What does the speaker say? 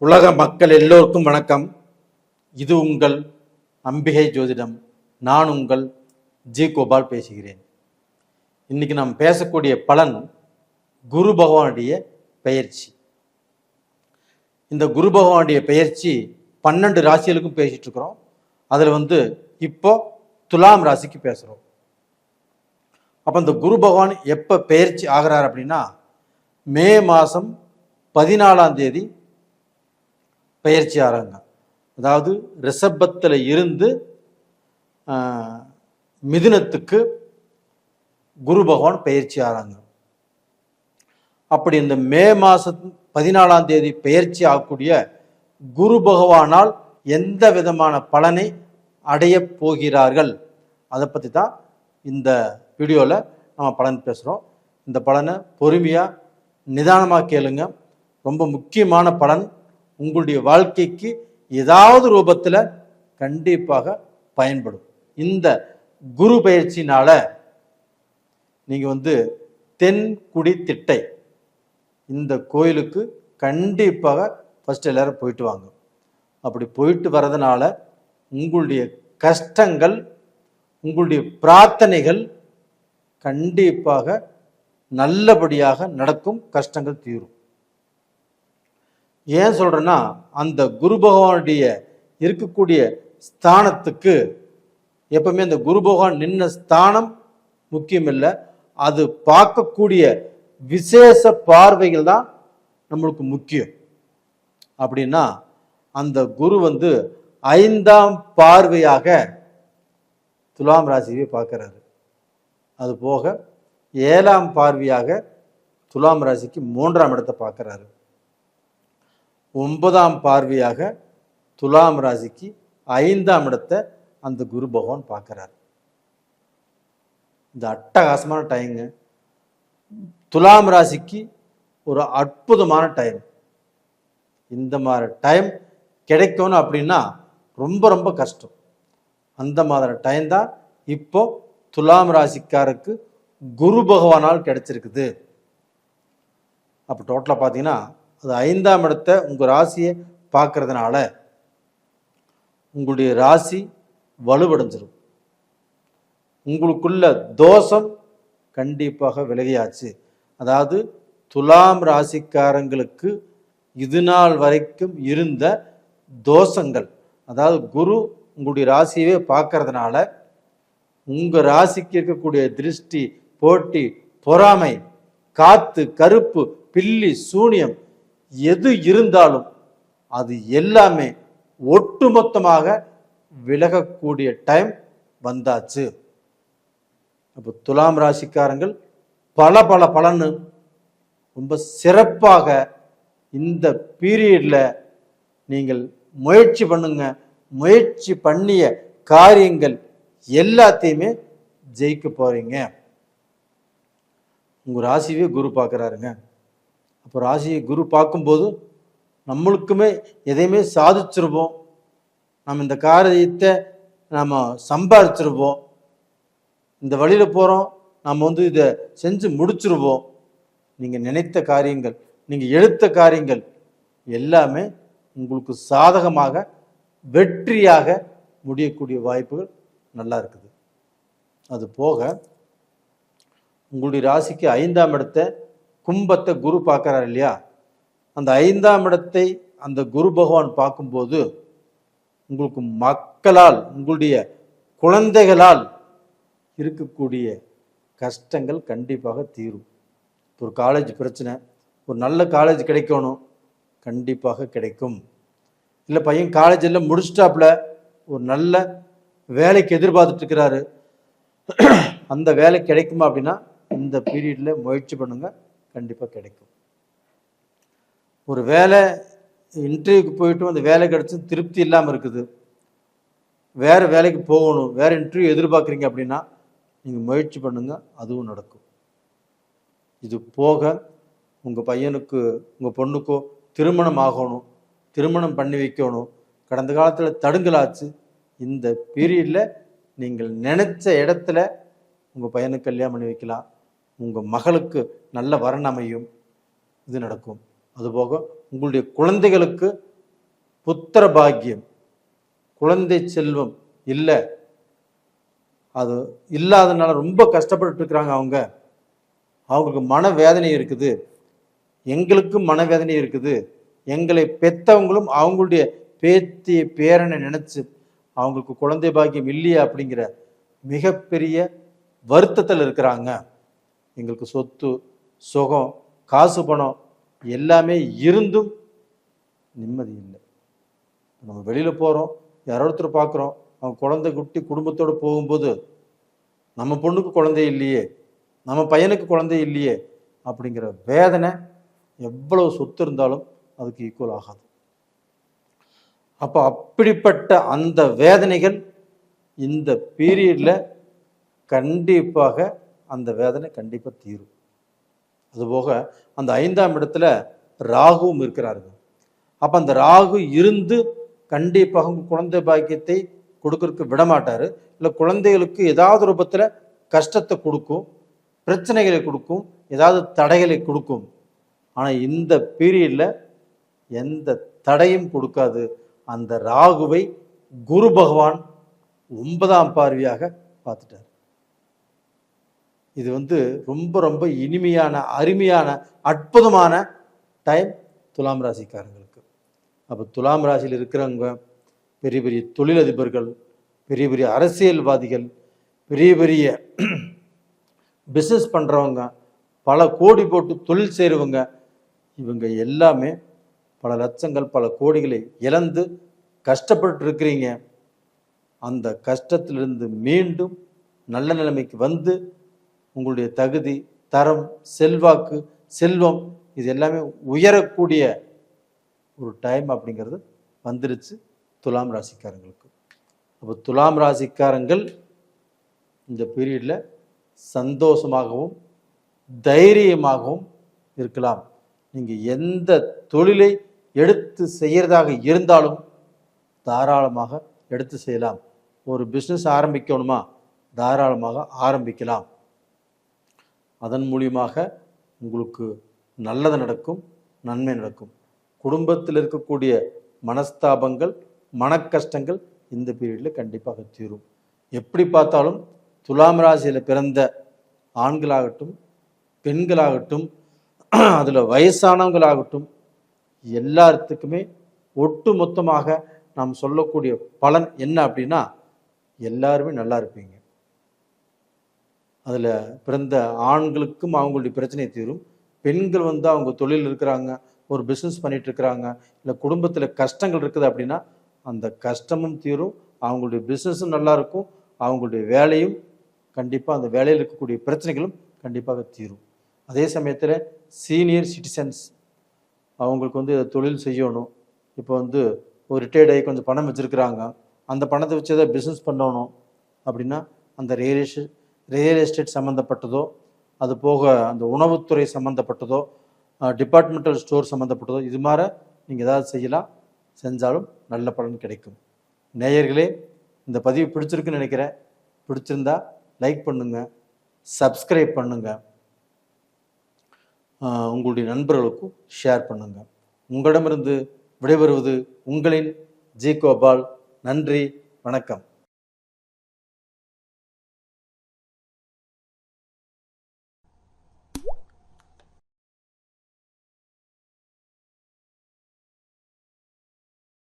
உலக மக்கள் எல்லோருக்கும் வணக்கம். இது உங்கள் அம்பிகை ஜோதிடம். நான் உங்கள் ஜி கோபால் பேசுகிறேன். இன்னைக்கு நாம் பேசக்கூடிய பலன் குரு பகவானுடைய பெயர்ச்சி. இந்த குரு பகவானுடைய பெயர்ச்சி 12 ராசிகளுக்கும் பேசிட்டு இருக்கிறோம். அதில் இப்போ துலாம் ராசிக்கு பேசுகிறோம். அப்போ இந்த குரு பகவான் எப்போ பெயர்ச்சி ஆகிறார் அப்படின்னா மே மாதம் 14ஆம் தேதி பெயர்ச்சி ஆகிறாங்க. அதாவது ரிஷபத்தில் இருந்து மிதுனத்துக்கு குரு பகவான் பெயர்ச்சி ஆகிறாங்க. அப்படி இந்த மே மாதம் 14ஆம் தேதி பெயர்ச்சி ஆகக்கூடிய குரு பகவானால் எந்த விதமான பலனை அடைய போகிறார்கள் அதை பற்றி தான் இந்த வீடியோவில் நம்ம பலன் பேசுகிறோம். இந்த பலனை பொறுமையாக நிதானமாக கேளுங்க. ரொம்ப முக்கியமான பலன், உங்களுடைய வாழ்க்கைக்கு ஏதாவது ரூபத்தில் கண்டிப்பாக பயன்படும். இந்த குரு பயிற்சினால நீங்கள் தென்குடி திட்டை இந்த கோயிலுக்கு கண்டிப்பாக ஃபஸ்ட் எல்லாரும் போயிட்டு வாங்க. அப்படி போயிட்டு வர்றதுனால உங்களுடைய கஷ்டங்கள், உங்களுடைய பிரார்த்தனைகள் கண்டிப்பாக நல்லபடியாக நடக்கும், கஷ்டங்கள் தீரும். ஏன் சொல்கிறேன்னா, அந்த குரு பகவானுடைய இருக்கக்கூடிய ஸ்தானத்துக்கு எப்பவுமே அந்த குரு பகவான் நின்ன ஸ்தானம் முக்கியம் இல்லை, அது பார்க்கக்கூடிய விசேஷ பார்வைகள் தான் நம்மளுக்கு முக்கியம். அப்படின்னா அந்த குரு 5ஆம் பார்வையாக துலாம் ராசியை பார்க்குறாரு. அது போக 7ஆம் பார்வையாக துலாம் ராசிக்கு 3ஆம் இடத்தை பார்க்குறாரு. 9ஆம் பார்வையாக துலாம் ராசிக்கு 5ஆம் இடத்தை அந்த குரு பகவான் பார்க்குறாரு. இந்த அட்டகாசமான டைமுங்க. துலாம் ராசிக்கு ஒரு அற்புதமான டைம். இந்த மாதிரி டைம் கிடைக்கணும் அப்படின்னா ரொம்ப ரொம்ப கஷ்டம். அந்த மாதிரி டைம் தான் இப்போ துலாம் ராசிக்காருக்கு குரு பகவானால் கிடைச்சிருக்குது. அப்போ டோட்டலாக பார்த்தீங்கன்னா அது 5ஆம் இடத்தை உங்கள் ராசியை பார்க்கறதுனால உங்களுடைய ராசி வலுவடைஞ்சிடும். உங்களுக்குள்ள தோஷம் கண்டிப்பாக விலகியாச்சு. அதாவது துலாம் ராசிக்காரங்களுக்கு இது நாள் வரைக்கும் இருந்த தோஷங்கள், அதாவது குரு உங்களுடைய ராசியவே பார்க்கறதுனால உங்கள் ராசிக்கு இருக்கக்கூடிய திருஷ்டி, போட்டி, பொறாமை, காத்து, கருப்பு, பில்லி, சூனியம் எது இருந்தாலும் அது எல்லாமே ஒட்டுமொத்தமாக விலகக்கூடிய டைம் வந்தாச்சு. அப்போ துலாம் ராசிக்காரங்கள் பல பலன்னு ரொம்ப சிறப்பாக இந்த பீரியடில் நீங்கள் முயற்சி பண்ணுங்க. முயற்சி பண்ணிய காரியங்கள் எல்லாத்தையுமே ஜெயிக்க போறீங்க. உங்கள் ராசியே குரு பார்க்குறாருங்க. அப்போ ராசியை குரு பார்க்கும்போது நம்மளுக்குமே எதையுமே சாதிச்சிருப்போம். நம்ம இந்த காரியத்தை நம்ம சம்பாதிச்சிருப்போம். இந்த வழியில் போகிறோம், நம்ம இதை செஞ்சு முடிச்சிருவோம். நீங்கள் நினைத்த காரியங்கள், நீங்கள் எடுத்த காரியங்கள் எல்லாமே உங்களுக்கு சாதகமாக வெற்றியாக முடியக்கூடிய வாய்ப்புகள் நல்லா இருக்குது. அது போக உங்களுடைய ராசிக்கு 5ஆம் இடத்தை, கும்பத்தை குரு பார்க்குறாரு இல்லையா? அந்த 5ஆம் இடத்தை அந்த குரு பகவான் பார்க்கும்போது உங்களுக்கு மக்களால், உங்களுடைய குழந்தைகளால் இருக்கக்கூடிய கஷ்டங்கள் கண்டிப்பாக தீரும். ஒரு காலேஜ் பிரச்சனை, ஒரு நல்ல காலேஜ் கிடைக்கணும், கண்டிப்பாக கிடைக்கும். இல்லை பையன் காலேஜ் எல்லாம் முடிச்சிட்டாப்புல ஒரு நல்ல வேலைக்கு எதிர்பார்த்துட்டு இருக்கிறாரு, அந்த வேலை கிடைக்குமா அப்படின்னா இந்த பீரியடில் முயற்சி பண்ணுங்க, கண்டிப்பாக கிடைக்கும். ஒரு வேலை இன்டர்வியூக்கு போயிட்டு அந்த வேலை கிடைச்சி திருப்தி இல்லாமல் இருக்குது, வேறு வேலைக்கு போகணும், வேறு இன்டர்வியூ எதிர்பார்க்குறீங்க அப்படின்னா நீங்கள் முயற்சி பண்ணுங்க, அதுவும் நடக்கும். இது போக உங்கள் பையனுக்கு, உங்கள் பொண்ணுக்கோ திருமணம் ஆகணும், திருமணம் பண்ணி வைக்கணும், கடந்த காலத்தில் தடுங்கலாச்சு. இந்த பீரியடில் நீங்கள் நினைச்ச இடத்துல உங்கள் பையனுக்கு கல்யாணம் பண்ணி வைக்கலாம், உங்கள் மகளுக்கு நல்ல வரன் அமையும், இது நடக்கும். அதுபோக உங்களுடைய குழந்தைகளுக்கு புத்திர பாக்கியம், குழந்தை செல்வம் இல்லை, அது இல்லாதனால ரொம்ப கஷ்டப்பட்டு இருக்கிறாங்க. அவங்களுக்கு மனவேதனை இருக்குது, எங்களுக்கும் மனவேதனை இருக்குது. எங்களை பெற்றவங்களும் அவங்களுடைய பேத்தி பேரனை நினைச்சு அவங்களுக்கு குழந்தை பாக்கியம் இல்லையா அப்படிங்கிற மிகப்பெரிய வருத்தத்தில் இருக்கிறாங்க. எங்களுக்கு சொத்து சுகம் காசு பணம் எல்லாமே இருந்தும் நிம்மதி இல்லை. நம்ம வெளியில் போகிறோம், யாரோ ஒருத்தர் பார்க்குறோம், அவங்க குழந்தை குட்டி குடும்பத்தோடு போகும்போது நம்ம பொண்ணுக்கு குழந்தை இல்லையே, நம்ம பையனுக்கு குழந்தை இல்லையே அப்படிங்கிற வேதனை எவ்வளவு சொத்து இருந்தாலும் அதுக்கு ஈக்குவல் ஆகாது. அப்போ அப்படிப்பட்ட அந்த வேதனைகள் இந்த பீரியடில் கண்டிப்பாக அந்த வேதனை கண்டிப்பாக தீரும். அதுபோக அந்த 5ஆம் இடத்துல ராகுவும் இருக்கிறார்கள். அப்போ அந்த ராகு இருந்து கண்டிப்பாக குழந்தை பாக்கியத்தை கொடுக்கறதுக்கு விடமாட்டார். இல்லை குழந்தைகளுக்கு ஏதாவது ரூபத்தில் கஷ்டத்தை கொடுக்கும், பிரச்சனைகளை கொடுக்கும், ஏதாவது தடைகளை கொடுக்கும். ஆனால் இந்த பீரியடில் எந்த தடையும் கொடுக்காது. அந்த ராகுவை குரு பகவான் 9ஆம் பார்வையாக பார்த்துட்டார். இது ரொம்ப ரொம்ப இனிமையான அருமையான அற்புதமான டைம் துலாம் ராசிக்காரங்களுக்கு. அப்போ துலாம் ராசியில் இருக்கிறவங்க பெரிய பெரிய தொழிலதிபர்கள், பெரிய பெரிய அரசியல்வாதிகள், பெரிய பெரிய பிஸ்னஸ் பண்ணுறவங்க, பல கோடி போட்டு தொழில் செய்கிறவங்க, இவங்க எல்லாமே பல லட்சங்கள் பல கோடிகளை இழந்து கஷ்டப்பட்டு இருக்கிறீங்க. அந்த கஷ்டத்திலிருந்து மீண்டும் நல்ல நிலைமைக்கு வந்து உங்களுடைய தகுதி தரம் செல்வாக்கு செல்வம் இது எல்லாமே உயரக்கூடிய ஒரு டைம் அப்படிங்கிறது வந்துருச்சு துலாம் ராசிக்காரங்களுக்கு. அப்போ துலாம் ராசிக்காரங்கள் இந்த பீரியடில் சந்தோஷமாகவும் தைரியமாகவும் இருக்கலாம். நீங்கள் எந்த தொழிலை எடுத்து செய்கிறதாக இருந்தாலும் தாராளமாக எடுத்து செய்யலாம். ஒரு பிஸ்னஸ் ஆரம்பிக்கணுமா, தாராளமாக ஆரம்பிக்கலாம். அதன் மூலியமாக உங்களுக்கு நல்லது நடக்கும், நன்மை நடக்கும். குடும்பத்தில் இருக்கக்கூடிய மனஸ்தாபங்கள் மனக்கஷ்டங்கள் இந்த பீரியடில் கண்டிப்பாக தீரும். எப்படி பார்த்தாலும் துலாம் ராசியில் பிறந்த ஆண்களாகட்டும் பெண்களாகட்டும் அதில் வயசானவங்களாகட்டும் எல்லாத்துக்குமே ஒட்டு மொத்தமாக நாம் சொல்லக்கூடிய பலன் என்ன அப்படின்னா எல்லாருமே நல்லா இருப்பீங்க. அதில் பிறந்த ஆண்களுக்கும் அவங்களுடைய பிரச்சனை தீரும். பெண்கள் அவங்க தொழில் இருக்கிறாங்க, ஒரு பிஸ்னஸ் பண்ணிட்டு இருக்கிறாங்க, இல்லை குடும்பத்தில் கஷ்டங்கள் இருக்குது அப்படின்னா அந்த கஷ்டமும் தீரும், அவங்களுடைய பிஸ்னஸும் நல்லா இருக்கும், அவங்களுடைய வேலையும் கண்டிப்பாக அந்த வேலையில் இருக்கக்கூடிய பிரச்சனைகளும் கண்டிப்பாக தீரும். அதே சமயத்தில் சீனியர் சிட்டிசன்ஸ் அவங்களுக்கு தொழில் செய்யணும், இப்போ ஒரு ரிட்டையர்ட் ஆகி கொஞ்சம் பணம் வச்சுருக்கிறாங்க, அந்த பணத்தை வச்சு எதாவது பிஸ்னஸ் பண்ணணும் அப்படின்னா அந்த ரியல் எஸ்டேட் சம்மந்தப்பட்டதோ, அது போக அந்த உணவுத்துறை சம்மந்தப்பட்டதோ, டிபார்ட்மெண்டல் ஸ்டோர் சம்மந்தப்பட்டதோ, இது மாதிரி நீங்கள் ஏதாவது செய்யலாம். செஞ்சாலும் நல்ல பலன் கிடைக்கும். நேயர்களே, இந்த பதிவு பிடிச்சிருக்குன்னு நினைக்கிறேன். பிடிச்சிருந்தா லைக் பண்ணுங்கள், சப்ஸ்கிரைப் பண்ணுங்கள், உங்களுடைய நண்பர்களுக்கும் ஷேர் பண்ணுங்கள். உங்களிடமிருந்து விடைபெறுவது உங்களின் ஜி கோபால். நன்றி, வணக்கம்.